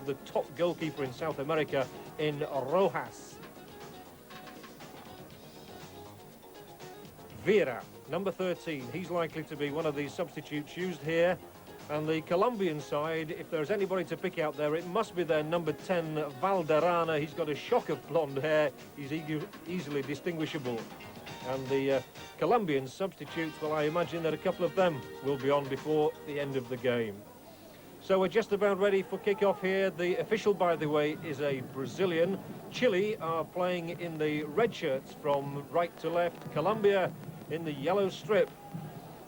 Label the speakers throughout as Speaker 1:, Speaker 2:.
Speaker 1: have the top goalkeeper in South America in Rojas. Vieira, number 13, he's likely to be one of the substitutes used here. And the Colombian side, if there's anybody to pick out there, it must be their number 10, Valderrama. He's got a shock of blonde hair. He's easily distinguishable. And the Colombian substitutes, well, I imagine that a couple of them will be on before the end of the game. So we're just about ready for kick-off here. The official, by the way, is a Brazilian. Chile are playing in the red shirts from right to left. Colombia in the yellow strip.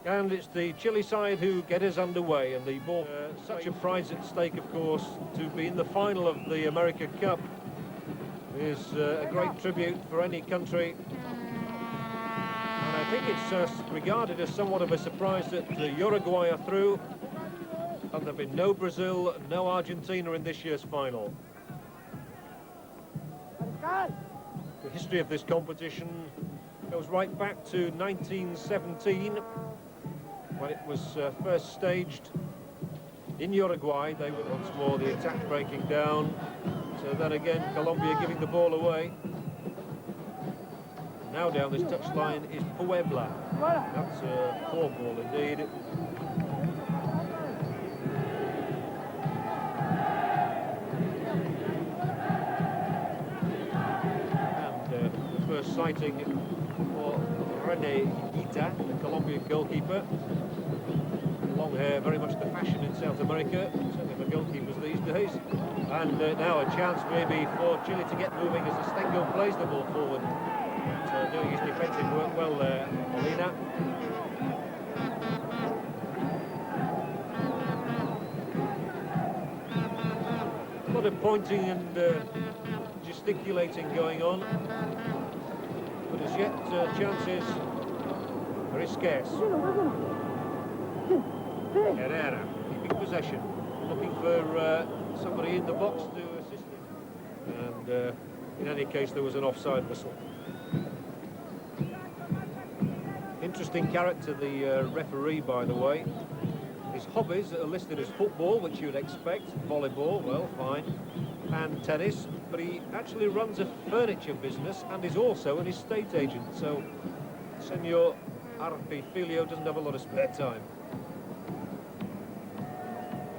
Speaker 1: And it's the Chile side who get us underway, and the ball, such a prize at stake, of course, to be in the final of the America Cup is a great tribute for any country. And I think it's regarded as somewhat of a surprise that Uruguay are through, and there have been no Brazil, no Argentina in this year's final. The history of this competition goes right back to 1917. When it was first staged in Uruguay. They were once more the attack breaking down. So then again, Colombia giving the ball away. Now down this touchline is Puebla. That's a poor ball indeed. And the first sighting for Rene Higuita, the Colombian goalkeeper. Long hair, very much the fashion in South America, certainly for goalkeepers these days. And now a chance maybe for Chile to get moving as Astengo plays the ball forward. So doing his defensive work well there, Molina. A lot of pointing and gesticulating going on. But as yet, chances very scarce. Herrera keeping possession, looking for somebody in the box to assist him. And in any case, there was an offside whistle. Interesting character, the referee, by the way. His hobbies are listed as football, which you'd expect, volleyball, well, fine, and tennis, but he actually runs a furniture business and is also an estate agent, so Senor Arpifilio doesn't have a lot of spare time.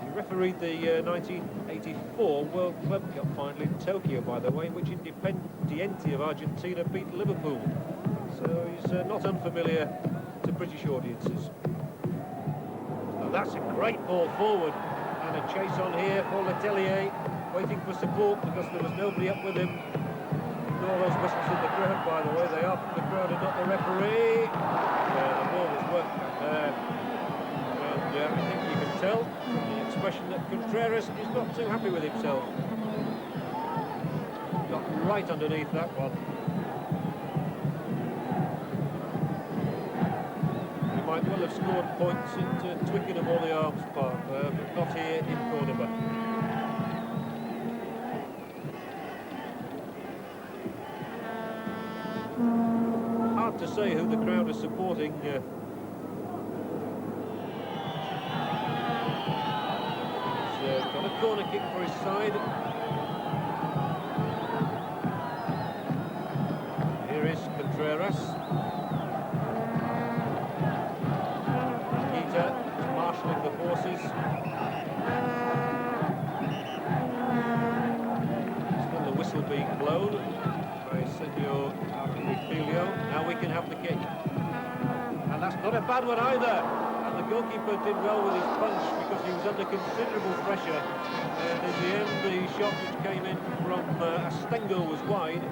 Speaker 1: He refereed the 1984 World Club Cup final in Tokyo, by the way, in which Independiente of Argentina beat Liverpool, so he's not unfamiliar to British audiences. Oh, that's a great ball forward, and a chase on here for Letelier, waiting for support because there was nobody up with him. Ignore those whistles in the crowd, by the way. They are from the crowd and not the referee. The ball was worked back there. And I think you can tell from the expression that Contreras is not too happy with himself. Got right underneath that one. He might well have scored points at Twickenham or the Arms Park, but not here in Cordoba. Hard to say who the crowd is supporting. He's got a corner kick for his side. Here is Contreras. Higuita is marshalling the forces. Still the whistle being blown by Senor Arpifilio. Now we can have the kick. And that's not a bad one either. And the goalkeeper did well with his punch because he was under considerable pressure. And in the end, the shot which came in from Astengo was wide.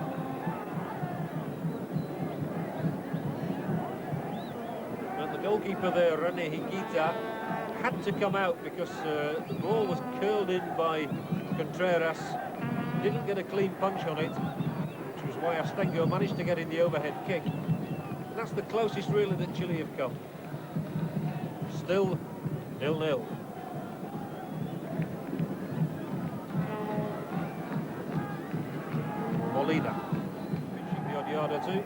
Speaker 1: And the goalkeeper there, Rene Higuita, had to come out because the ball was curled in by Contreras. Didn't get a clean punch on it, which was why Astengo managed to get in the overhead kick. And that's the closest really that Chile have come. Still 0-0. Molina reaching the odd yard or two.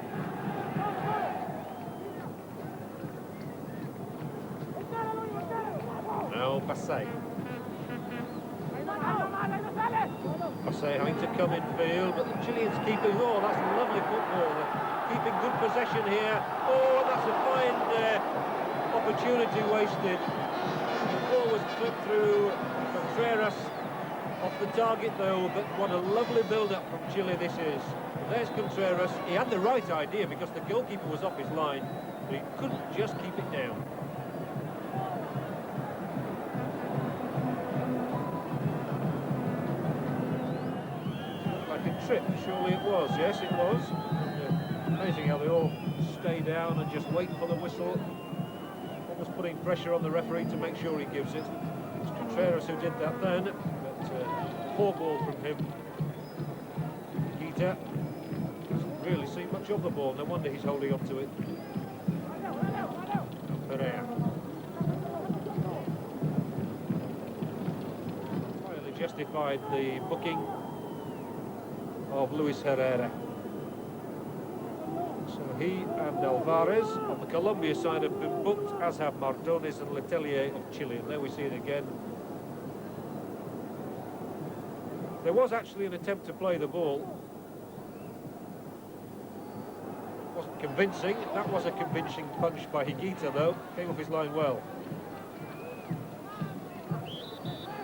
Speaker 1: Now Basay. I say having to come in field, but the Chileans keeping, oh, that's lovely football. Keeping good possession here. Oh, that's a fine opportunity wasted. The ball was clipped through Contreras off the target though, but what a lovely build-up from Chile this is. There's Contreras. He had the right idea because the goalkeeper was off his line, but he couldn't just keep it down. Like a trip, surely it was. Yes, it was. Amazing how they all stay down and just wait for the whistle. Almost putting pressure on the referee to make sure he gives it. It's Contreras who did that then, but poor ball from him. Higuita hasn't really seen much of the ball. No wonder he's holding on to it. Pereira. Finally justified the booking of Luis Herrera. So he and Alvarez on the Colombia side have been booked, as have Mardones and Letelier of Chile. And there we see it again. There was actually an attempt to play the ball. Wasn't convincing. That was a convincing punch by Higuita, though. Came off his line well.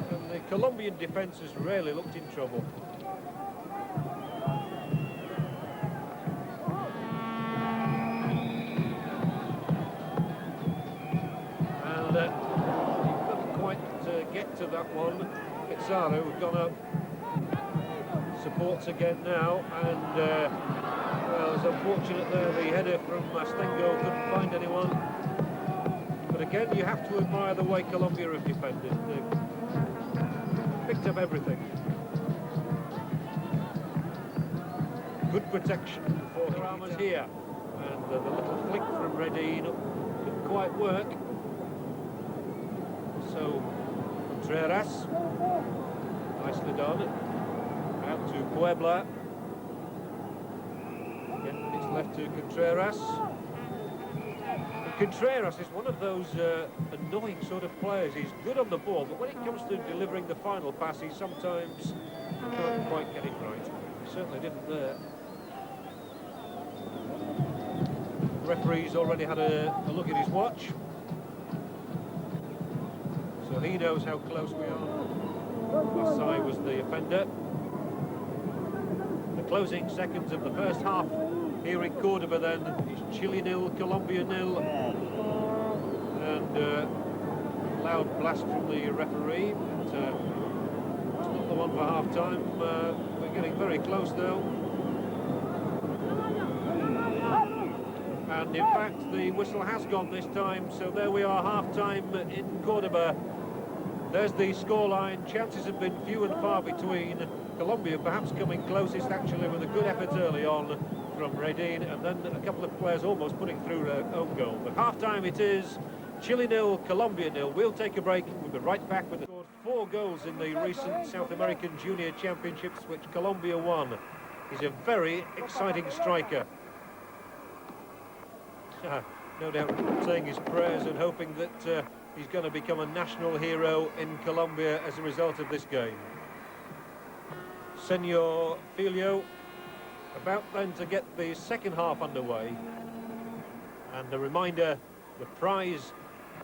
Speaker 1: And the Colombian defence has rarely looked in trouble. And he couldn't quite get to that one. Pizarro had gone up. Supports again now, and well, it's unfortunate there, the header from Stengo couldn't find anyone. But again, you have to admire the way Colombia have defended. They've picked up everything. Good protection for Ramos here, and the little flick from Redine didn't quite work. So Contreras, nicely done. Out to Puebla. Again, it's left to Contreras. And Contreras is one of those annoying sort of players. He's good on the ball, but when it comes to delivering the final pass, he sometimes can't quite get it right. He certainly didn't there. The referee's already had a look at his watch, so he knows how close we are. Masai was the offender. Closing seconds of the first half here in Cordoba then is Chile 0, Colombia 0, and loud blast from the referee, but it's not the one for half-time. We're getting very close though, and in fact the whistle has gone this time, so there we are, half-time in Cordoba. There's the scoreline. Chances have been few and far between. Colombia perhaps coming closest actually with a good effort early on from Redine, and then a couple of players almost putting through their own goal. But half-time it is. Chile 0, Colombia 0. We'll take a break. We'll be right back with scored 4 goals in the recent South American Junior Championships, which Colombia won. He's a very exciting striker. No doubt saying his prayers and hoping that he's going to become a national hero in Colombia as a result of this game. Senor Filio about then to get the second half underway. And a reminder, the prize,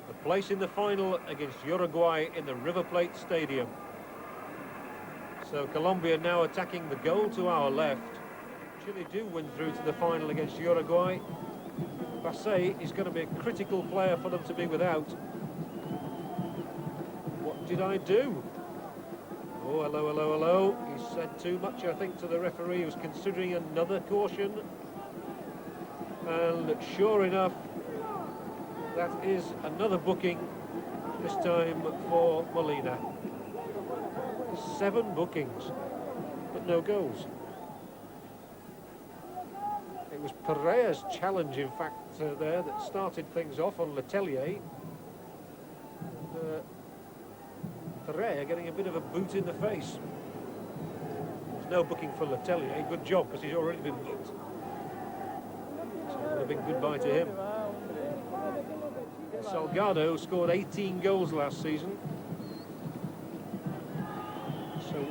Speaker 1: the place in the final against Uruguay in the River Plate Stadium. So Colombia now attacking the goal to our left. Chile do win through to the final against Uruguay. Basay is going to be a critical player for them to be without. What did I do? Oh, hello, hello, hello. He said too much, I think, to the referee. He was considering another caution. And sure enough, that is another booking, this time for Molina. 7 bookings, but no goals. It was Pereira's challenge, in fact, there that started things off on Letelier. Pereira getting a bit of a boot in the face. There's no booking for Letelier. Good job, because he's already been booked. So a big goodbye to him. Salgado scored 18 goals last season.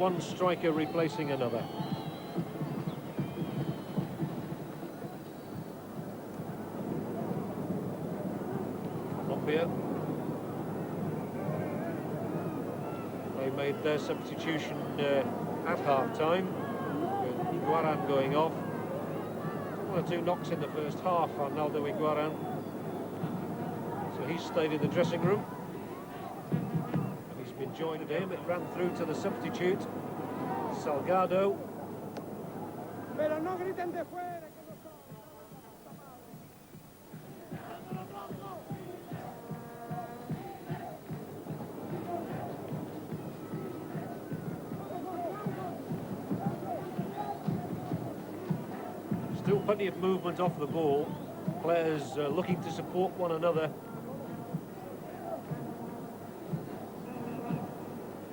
Speaker 1: one striker replacing another. Colombia. They made their substitution at half-time, with Higuaran going off. One or two knocks in the first half, Arnaldo Higuaran. So he stayed in the dressing room. And he's been joined with him. It ran through to the substitute, Salgado. Still plenty of movement off the ball. Players looking to support one another.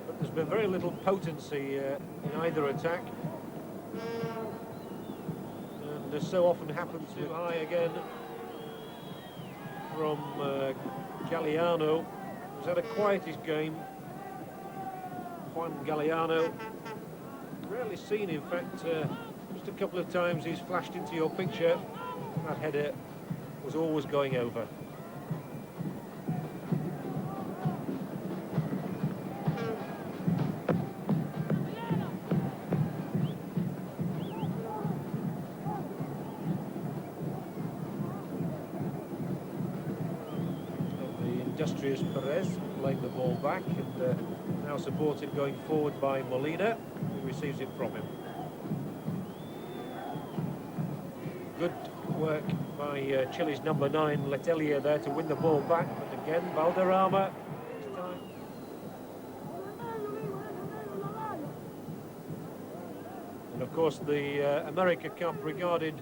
Speaker 1: But there's been very little potency in either attack. And as so often happens, too high again from Galliano, who's had a quietish game. Juan Galliano, rarely seen, in fact. Just a couple of times he's flashed into your picture. That header was always going over. The industrious Perez playing the ball back, and now supported going forward by Molina, who receives it from him. Good work by Chile's number 9, Letelier, there to win the ball back. But again, Valderrama this time. And of course, the America Cup, regarded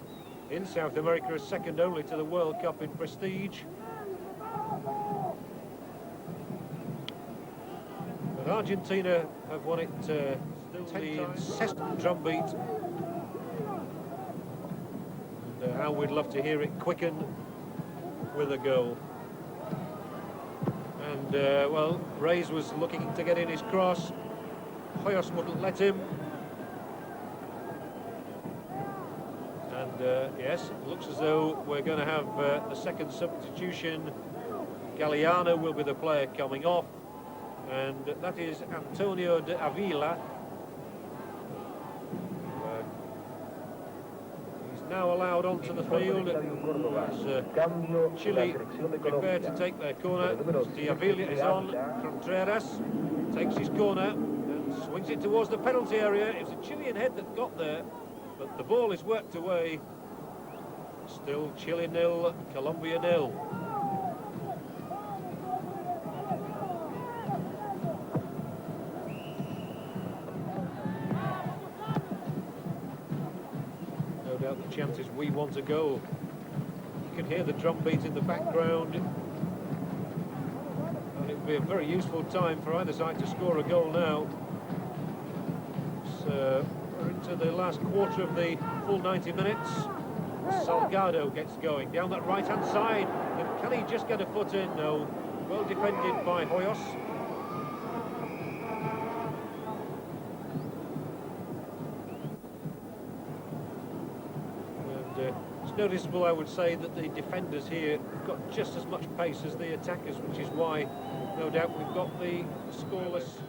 Speaker 1: in South America as second only to the World Cup in prestige. But Argentina have won it still the incessant drumbeat. How we'd love to hear it quicken with a goal. And, well, Reyes was looking to get in his cross. Hoyos wouldn't let him. And, yes, it looks as though we're going to have the second substitution. Galliano will be the player coming off. And that is Antonio de Avila. Now allowed onto the field as Chile prepare to take their corner. Avila is on. Contreras takes his corner and swings it towards the penalty area. It was a Chilean head that got there, but the ball is worked away. Still Chile 0, Colombia 0. The chances we want to go. You can hear the drum beat in the background, and it would be a very useful time for either side to score a goal now. So we're into the last quarter of the full 90 minutes. Salgado gets going down that right hand side, and can he just get a foot in? No. Well defended by Hoyos. It's noticeable, I would say, that the defenders here have got just as much pace as the attackers, which is why, no doubt, we've got the scoreless.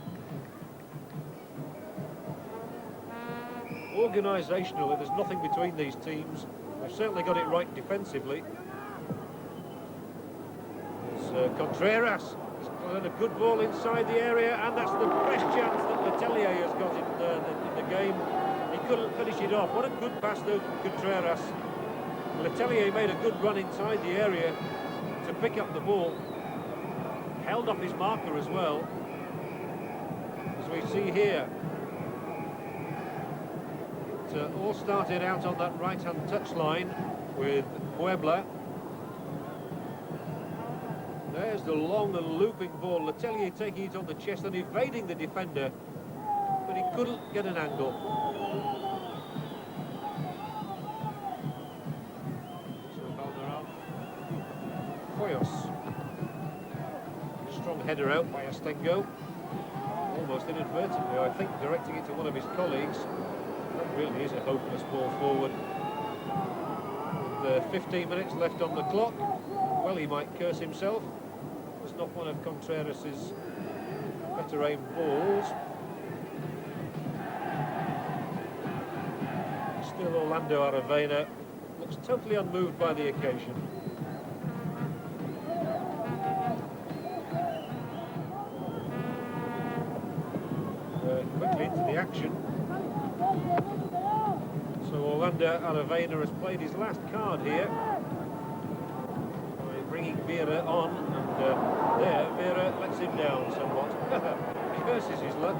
Speaker 1: Organisationally, there's nothing between these teams. They've certainly got it right defensively. There's Contreras. He's got a good ball inside the area, and that's the best chance that Letelier has got in the game. He couldn't finish it off. What a good pass, though, from Contreras. Letelier made a good run inside the area to pick up the ball. Held off his marker as well, as we see here. It all started out on that right-hand touchline with Puebla. There's the long and looping ball. Letelier taking it on the chest and evading the defender, but he couldn't get an angle. Hoyos. Strong header out by Astengo. Ball almost inadvertently, I think, directing it to one of his colleagues. That really is a hopeless ball forward. With 15 minutes left on the clock, well, he might curse himself. It's not one of Contreras' better aimed balls. Still Orlando Aravena looks totally unmoved by the occasion. Quickly into the action. So Orlando Aravena has played his last card here by bringing Vera on, and there Vera lets him down somewhat. Curses his luck.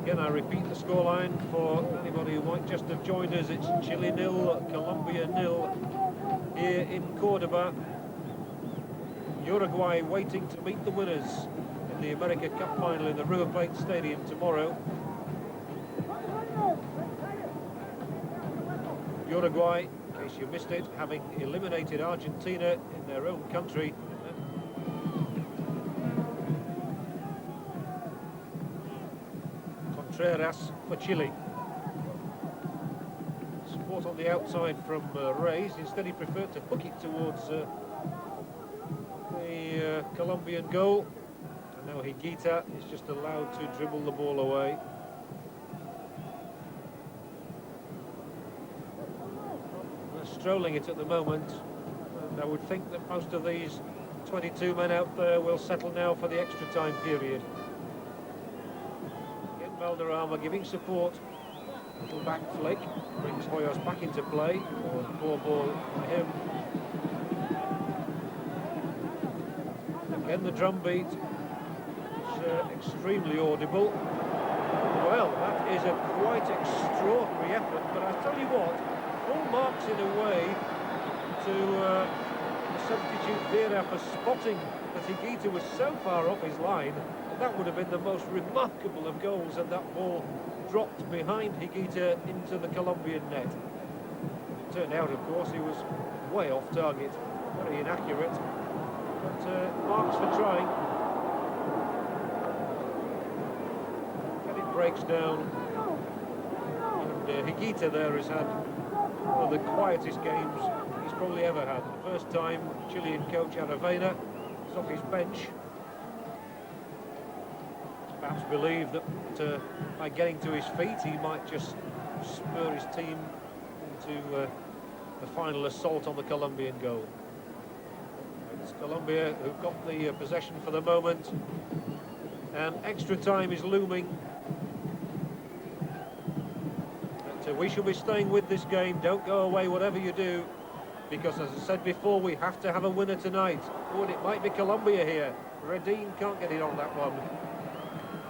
Speaker 1: Again, I repeat the scoreline for anybody who might just have joined us. It's Chile 0, Colombia 0 here in Cordoba. Uruguay waiting to meet the winners in the America Cup final in the River Plate Stadium tomorrow. Uruguay, in case you missed it, having eliminated Argentina in their own country. Contreras for Chile. Support on the outside from Reyes. Instead he preferred to hook it towards the Colombian goal. And now Higuita is just allowed to dribble the ball away. They're strolling it at the moment, and I would think that most of these 22 men out there will settle now for the extra time period. Again, Valderrama giving support. Little back flick brings Hoyos back into play. Poor ball for him. Again, the drum beat is extremely audible. Well, that is a quite extraordinary effort, but I tell you what, full marks in a way to the substitute Vera for spotting that Higuita was so far off his line, and that would have been the most remarkable of goals, and that ball dropped behind Higuita into the Colombian net. It turned out, of course, he was way off target, very inaccurate. But marks for trying. And it breaks down. And Higuita there has had one of the quietest games he's probably ever had. The first time Chilean coach Aravena is off his bench. Perhaps believed that by getting to his feet he might just spur his team into the final assault on the Colombian goal. It's Colombia who've got the possession for the moment, and extra time is looming. But we shall be staying with this game. Don't go away whatever you do, because as I said before, we have to have a winner tonight. Oh, and it might be Colombia here. Rene can't get it on that one.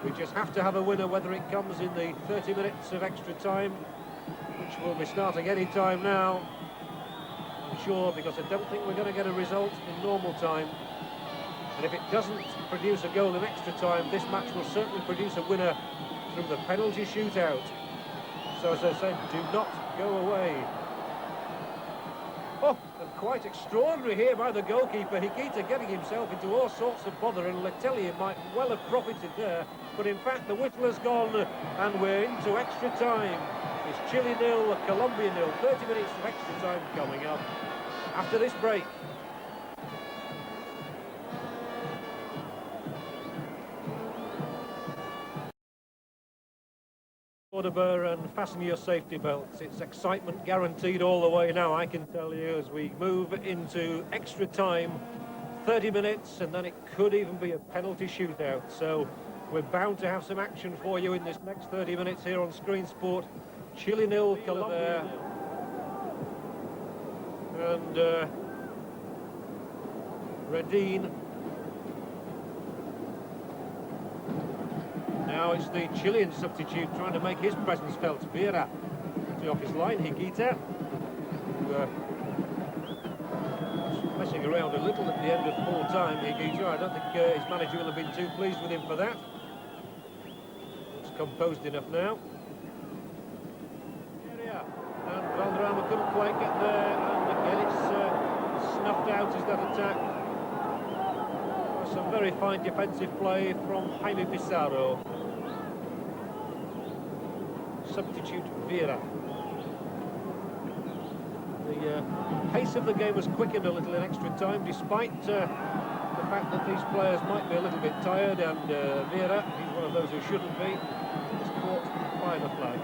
Speaker 1: We just have to have a winner, whether it comes in the 30 minutes of extra time, which will be starting any time now. I'm sure, because I don't think we're going to get a result in normal time. And if it doesn't produce a goal in extra time, this match will certainly produce a winner through the penalty shootout. So, as I said, do not go away. Oh, and quite extraordinary here by the goalkeeper. Higuita getting himself into all sorts of bother, and Letelier might well have profited there. But in fact, the whistle has gone, and we're into extra time. It's Chile 0, Colombia 0. 30 minutes of extra time coming up after this break. Cordoba, and fasten your safety belts. It's excitement guaranteed all the way now, I can tell you, as we move into extra time. 30 minutes, and then it could even be a penalty shootout. So we're bound to have some action for you in this next 30 minutes here on Screen Sport. Chile 0, Colombia. And Redine. Now it's the Chilean substitute trying to make his presence felt. Vera off his line. Higuita, who was messing around a little at the end of full time. Higuita, I don't think his manager will have been too pleased with him for that. Looks composed enough now. And Valderrama couldn't quite get there, and again it's snuffed out as that attack some very fine defensive play from Jaime Pizarro. Substitute Vieira. The pace of the game has quickened a little in extra time, despite the fact that these players might be a little bit tired, and Vieira, he's one of those who shouldn't be, is caught by the flag.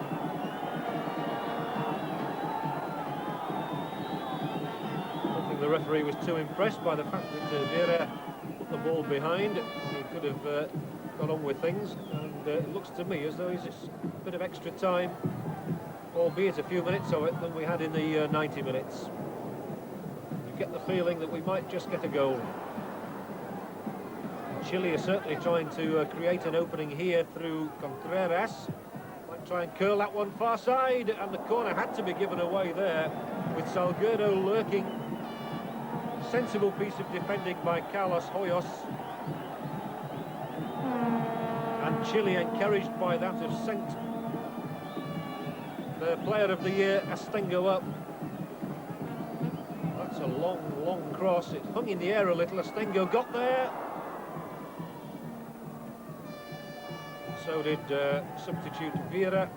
Speaker 1: I don't think the referee was too impressed by the fact that Vieira put the ball behind. He could have got on with things, and it looks to me as though he's just a bit of extra time, albeit a few minutes of it, than we had in the 90 minutes. You get the feeling that we might just get a goal. Chile are certainly trying to create an opening here through Contreras. Might try and curl that one far side, and the corner had to be given away there, with Salguero lurking. Sensible piece of defending by Carlos Hoyos. And Chile encouraged by that of Saint. The player of the year, Astengo, up. That's a long, long cross. It hung in the air a little. Astengo got there. So did substitute Vieira.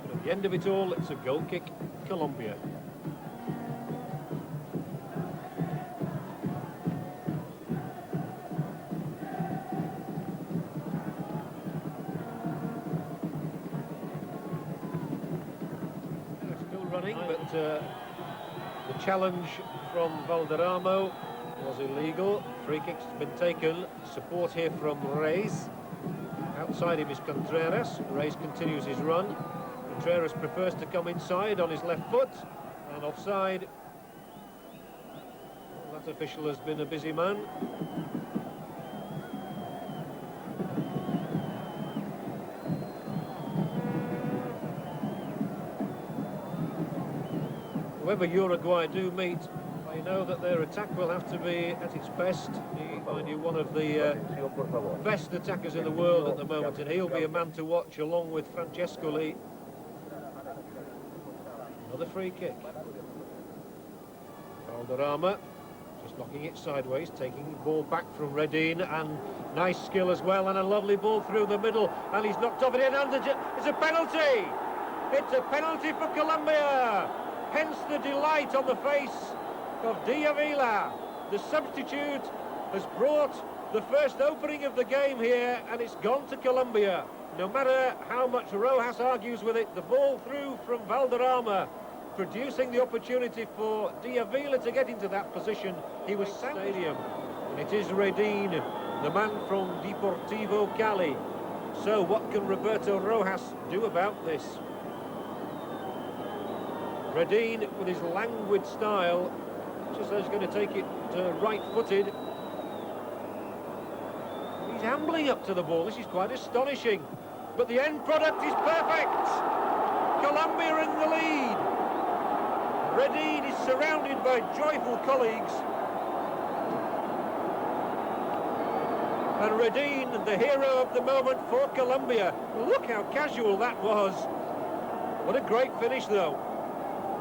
Speaker 1: But at the end of it all, it's a goal kick, Colombia. But the challenge from Valderrama was illegal. Free kick's been taken. Support here from Reis. Outside him is Contreras. Reis continues his run. Contreras prefers to come inside on his left foot, and offside. Well, that official has been a busy man. Whoever Uruguay do meet, I know that their attack will have to be at its best. Mind you, one of the best attackers in the world at the moment, and he'll be a man to watch along with Francescoli. Another free kick. Valderrama just knocking it sideways, taking the ball back from Redin, and nice skill as well, and a lovely ball through the middle, and he's knocked off it in, and it's a penalty! It's a penalty for Colombia! Hence the delight on the face of Diavila. The substitute has brought the first opening of the game here, and it's gone to Colombia. No matter how much Rojas argues with it, the ball through from Valderrama, producing the opportunity for Diavila to get into that position. He was stadium, and it is Redin, the man from Deportivo Cali. So what can Roberto Rojas do about this? Redin, with his languid style, just as he's going to take it right-footed. He's ambling up to the ball. This is quite astonishing. But the end product is perfect. Colombia in the lead. Redin is surrounded by joyful colleagues. And Redin, the hero of the moment for Colombia. Look how casual that was. What a great finish, though.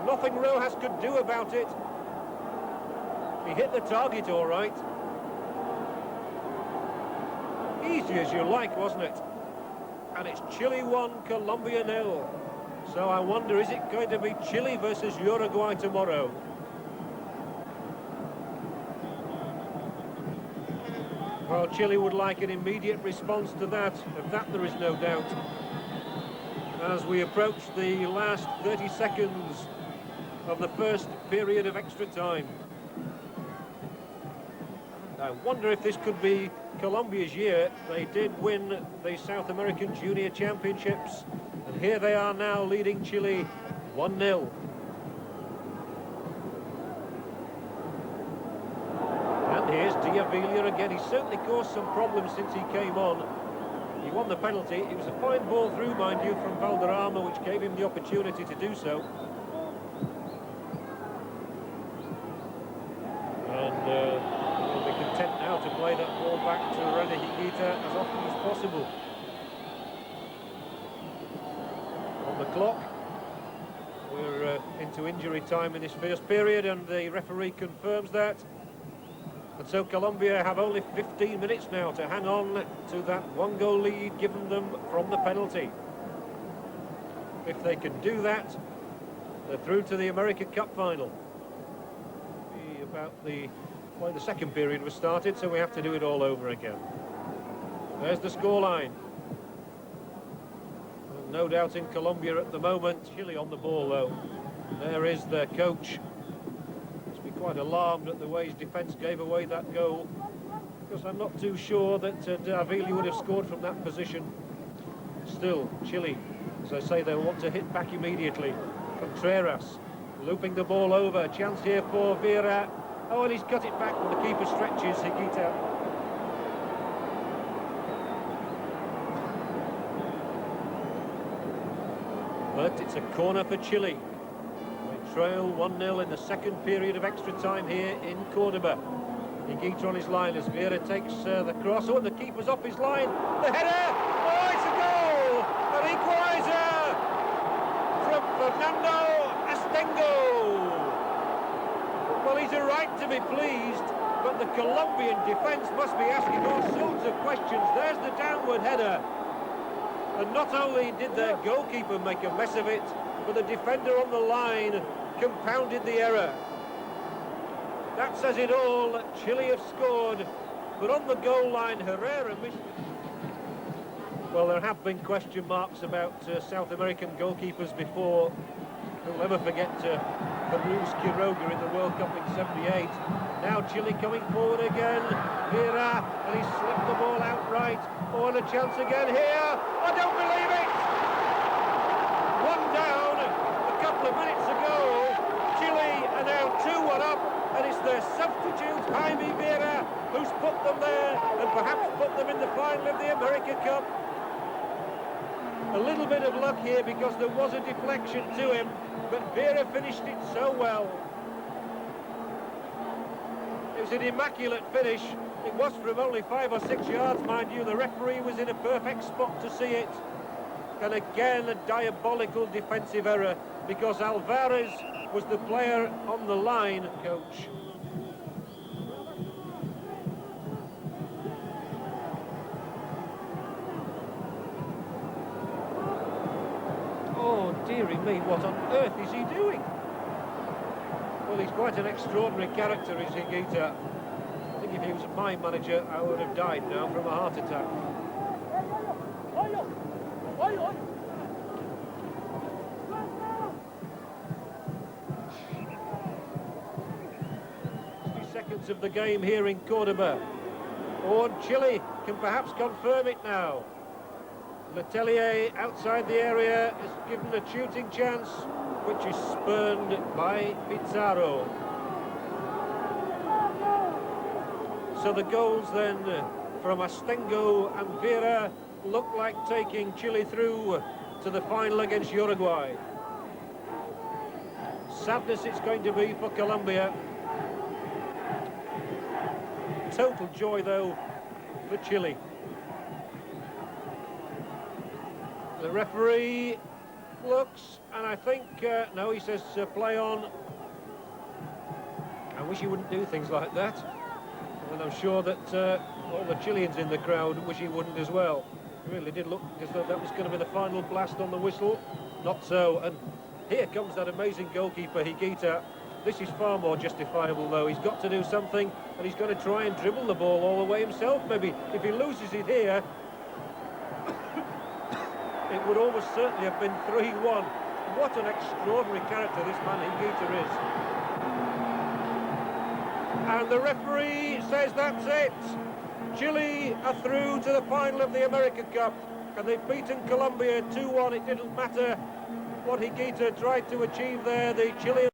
Speaker 1: Nothing Rojas could do about it. He hit the target all right. Easy as you like, wasn't it? And it's Chile 1, Colombia 0. So I wonder, is it going to be Chile versus Uruguay tomorrow? Well, Chile would like an immediate response to that. Of that there is no doubt. As we approach the last 30 seconds of the first period of extra time. I wonder if this could be Colombia's year. They did win the South American Junior Championships, and here they are now leading Chile 1-0. And here's Diavila again. He's certainly caused some problems since he came on. He won the penalty. It was a fine ball through, mind you, from Valderrama, which gave him the opportunity to do so. He'll be content now to play that ball back to Rene Higuita as often as possible. On the clock, we're into injury time in this first period, and the referee confirms that. And so Colombia have only 15 minutes now to hang on to that one-goal lead given them from the penalty. If they can do that, they're through to the America Cup final. About the second period was started, so we have to do it all over again. There's the scoreline. No doubt in Colombia at the moment. Chile on the ball, though. There is their coach. Must be quite alarmed at the way his defence gave away that goal, because I'm not too sure that Davili would have scored from that position. Still, Chile, as I say, they want to hit back immediately. Contreras looping the ball over. Chance here for Vera. Oh, and he's cut it back, and the keeper stretches. Higuita. But it's a corner for Chile. They trail 1-0 in the second period of extra time here in Cordoba. Higuita on his line as Vera takes the cross. Oh, and the keeper's off his line. The header! Oh, it's a goal! An equaliser from Fernando Astengo. Well, he's a right to be pleased, but the Colombian defence must be asking all sorts of questions. There's the downward header. And not only did their goalkeeper make a mess of it, but the defender on the line compounded the error. That says it all. Chile have scored, but on the goal line, Herrera missed. Well, there have been question marks about South American goalkeepers before. Who'll ever forget Carlos Quiroga in the World Cup in '78. Now Chile coming forward again. Vera, and he slipped the ball outright. Oh, and a chance again here. I don't believe it! One down a couple of minutes ago. Chile are now 2-1 up, and it's their substitute, Jaime Vera, who's put them there, and perhaps put them in the final of the America Cup. A little bit of luck here because there was a deflection to him, but Vera finished it so well. It was an immaculate finish. It was from only 5 or 6 yards, mind you. The referee was in a perfect spot to see it. And again, a diabolical defensive error because Alvarez was the player on the line, coach. Oh, dearie me, what on earth is he doing? Well, he's quite an extraordinary character, is Higuita. I think if he was my manager, I would have died now from a heart attack. 60 seconds of the game here in Cordoba. Oh, and Chile can perhaps confirm it now. Letelier outside the area is given a shooting chance, which is spurned by Pizarro. So the goals then from Astengo and Vera look like taking Chile through to the final against Uruguay. Sadness it's going to be for Colombia. Total joy though for Chile. The referee looks, and I think, no, he says play on. I wish he wouldn't do things like that. And I'm sure that all the Chileans in the crowd wish he wouldn't as well. It really did look as though that was going to be the final blast on the whistle. Not so, and here comes that amazing goalkeeper, Higuita. This is far more justifiable, though. He's got to do something, and he's going to try and dribble the ball all the way himself, maybe. If he loses it here, it would almost certainly have been 3-1. What an extraordinary character this man Higuita is. And the referee says that's it. Chile are through to the final of the America Cup, and they've beaten Colombia 2-1. It didn't matter what Higuita tried to achieve there. The Chilean